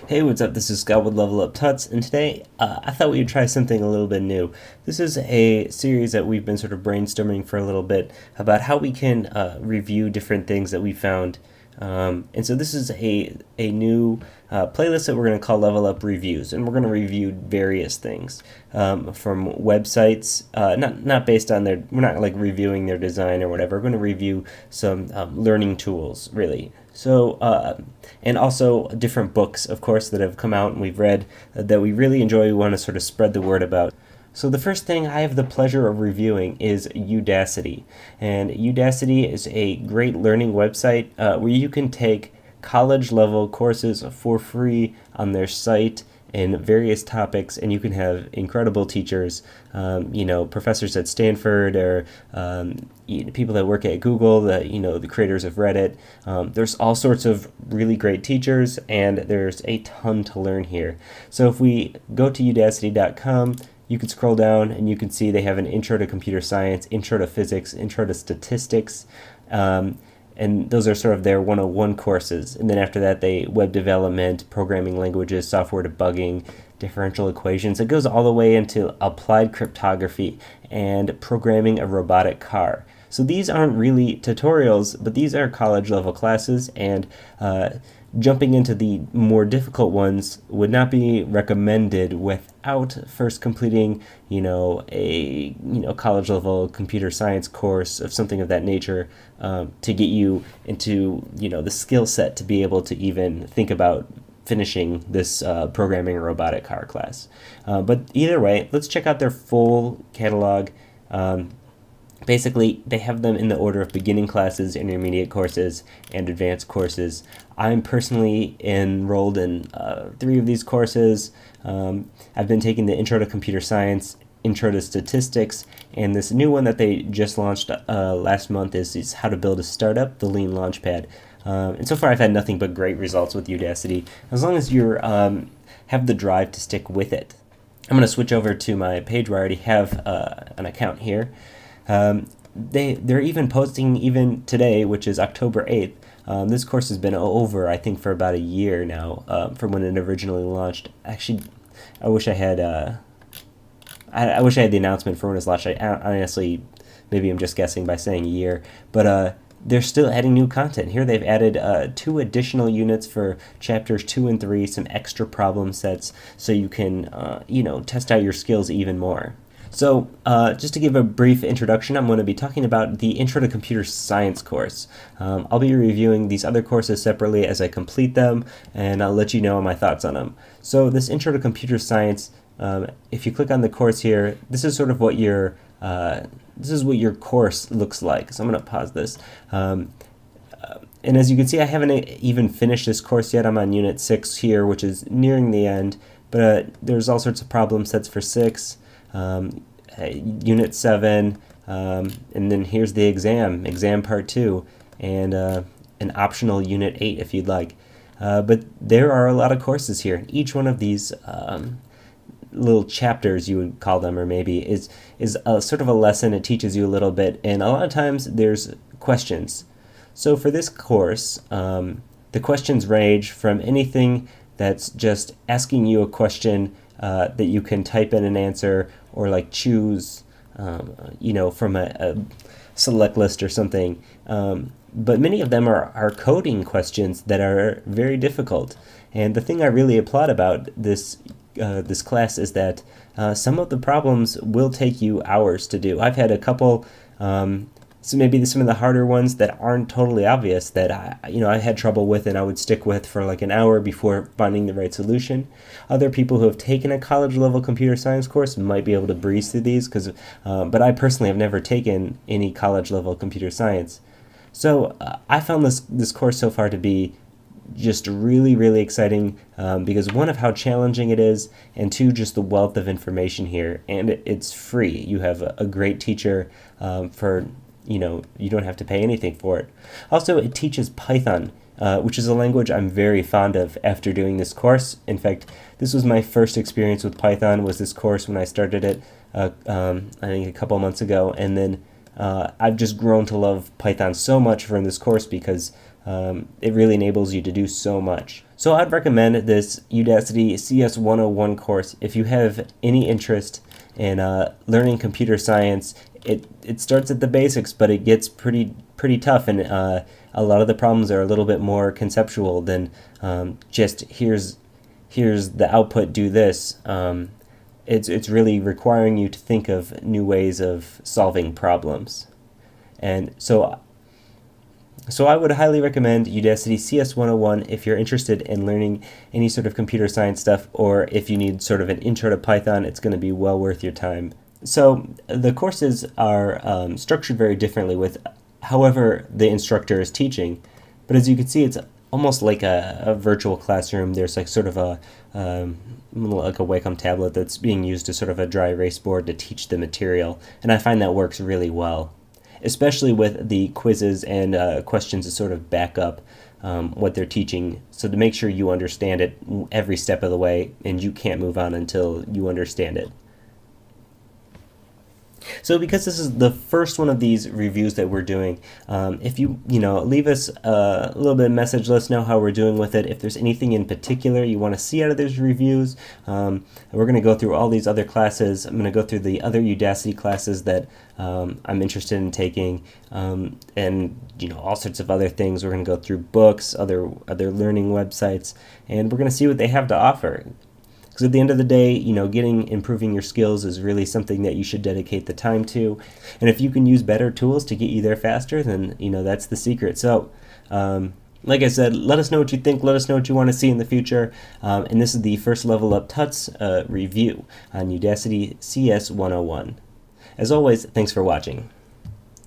Hey, what's up? This is Scott with Level Up Tuts, and today I thought we'd try something a little bit new. This is a series that we've been sort of brainstorming for a little bit about how we can review different things that we found. And so this is a new playlist that we're going to call Level Up Reviews, and we're going to review various things from websites, not based on their, we're not like reviewing their design or whatever. We're going to review some learning tools, really. So, and also different books, of course, that have come out and we've read that we really enjoy, we want to sort of spread the word about. So the first thing I have the pleasure of reviewing is Udacity. And Udacity is a great learning website where you can take college level courses for free on their site in various topics, and you can have incredible teachers, professors at Stanford or people that work at Google, the creators of Reddit. There's all sorts of really great teachers, and there's a ton to learn here. So if we go to udacity.com, you can scroll down and you can see they have an intro to computer science, intro to physics, intro to statistics, and those are sort of their 101 courses. And then after that, they web development, programming languages, software debugging, differential equations. It goes all the way into applied cryptography and programming a robotic car. So these aren't really tutorials, but these are college level classes, and jumping into the more difficult ones would not be recommended without first completing, a college level computer science course of something of that nature to get you into, the skill set to be able to even think about finishing this programming a robotic car class. But either way, let's check out their full catalog. Basically, they have them in the order of beginning classes, intermediate courses, and advanced courses. I'm personally enrolled in 3 of these courses. I've been taking the Intro to Computer Science, Intro to Statistics, and this new one that they just launched last month is How to Build a Startup, the Lean Launchpad. And so far, I've had nothing but great results with Udacity, as long as you have the drive to stick with it. I'm going to switch over to my page where I already have an account here. They're even posting even today, which is October 8th. This course has been over, I think, for about a year now, from when it originally launched. Actually, I wish I had I wish I had the announcement for when it was launched. I honestly, maybe I'm just guessing by saying a year, but they're still adding new content. Here they've added 2 additional units for chapters 2 and 3, some extra problem sets, so you can test out your skills even more. So just to give a brief introduction, I'm going to be talking about the Intro to Computer Science course. I'll be reviewing these other courses separately as I complete them, and I'll let you know my thoughts on them. So this Intro to Computer Science, if you click on the course here, this is sort of what your course looks like. So I'm going to pause this. And as you can see, I haven't even finished this course yet. I'm on Unit 6 here, which is nearing the end, but there's all sorts of problem sets for 6. Unit 7, and then here's the exam part 2, and an optional Unit 8 if you'd like. But there are a lot of courses here. Each one of these little chapters, you would call them, or maybe is a sort of a lesson. It teaches you a little bit, and a lot of times there's questions. So for this course, the questions range from anything that's just asking you a question that you can type in an answer, or like choose, from a select list or something. But many of them are coding questions that are very difficult. And the thing I really applaud about this class is that some of the problems will take you hours to do. I've had a couple. So maybe some of the harder ones that aren't totally obvious that I had trouble with, and I would stick with for like an hour before finding the right solution. Other people who have taken a college level computer science course might be able to breeze through these, but I personally have never taken any college level computer science. So I found this course so far to be just really, really exciting because 1, of how challenging it is, and 2, just the wealth of information here. And it's free. You have a great teacher for you don't have to pay anything for it. Also, it teaches Python, which is a language I'm very fond of after doing this course. In fact, this was my first experience with Python, was this course when I started it, I think a couple months ago, and then I've just grown to love Python so much from this course because it really enables you to do so much. So I'd recommend this Udacity CS101 course if you have any interest in learning computer science. It starts at the basics, but it gets pretty tough, and a lot of the problems are a little bit more conceptual than just here's the output, do this. It's really requiring you to think of new ways of solving problems. And so I would highly recommend Udacity CS101 if you're interested in learning any sort of computer science stuff, or if you need sort of an intro to Python. It's going to be well worth your time. So the courses are structured very differently with however the instructor is teaching, but as you can see, it's almost like a virtual classroom. There's like sort of like a Wacom tablet that's being used as sort of a dry erase board to teach the material, and I find that works really well, especially with the quizzes and questions to sort of back up what they're teaching, so to make sure you understand it every step of the way and you can't move on until you understand it. So because this is the first one of these reviews that we're doing, if you leave us a little bit of message, let us know how we're doing with it. If there's anything in particular you want to see out of these reviews, we're going to go through all these other classes. I'm going to go through the other Udacity classes that I'm interested in taking, and all sorts of other things. We're going to go through books, other learning websites, and we're going to see what they have to offer. Because at the end of the day, improving your skills is really something that you should dedicate the time to. And if you can use better tools to get you there faster, then, that's the secret. So, like I said, let us know what you think. Let us know what you want to see in the future. And this is the first Level Up Tuts review on Udacity CS101. As always, thanks for watching.